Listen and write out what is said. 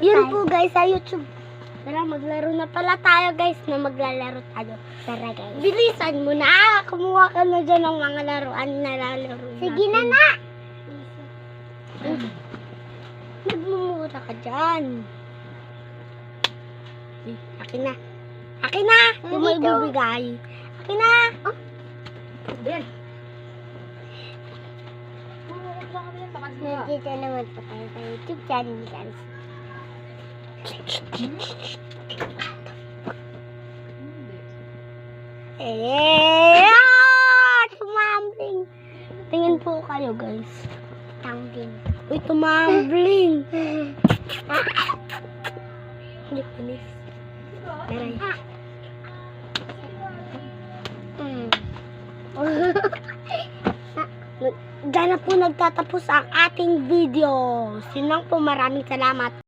Yun po guys, sa YouTube. Tara, maglaro na pala tayo guys, na maglalaro tayo. Tara guys. Bilisan mo na. Kumuha ka na dyan ng mga laruan na lalaro natin. Sige na na. Nagmumura ka dyan. Akin na. Akin na. Yung may bibigay. Akin na. Ben. Nandito naman po tayo sa YouTube channel guys. Tumambling. Tingin po kayo guys. Tumbling. Uy, tumambling. Hindi panis. Taray. Diyan na po nagtatapos ang ating video. Sinang po, maraming salamat.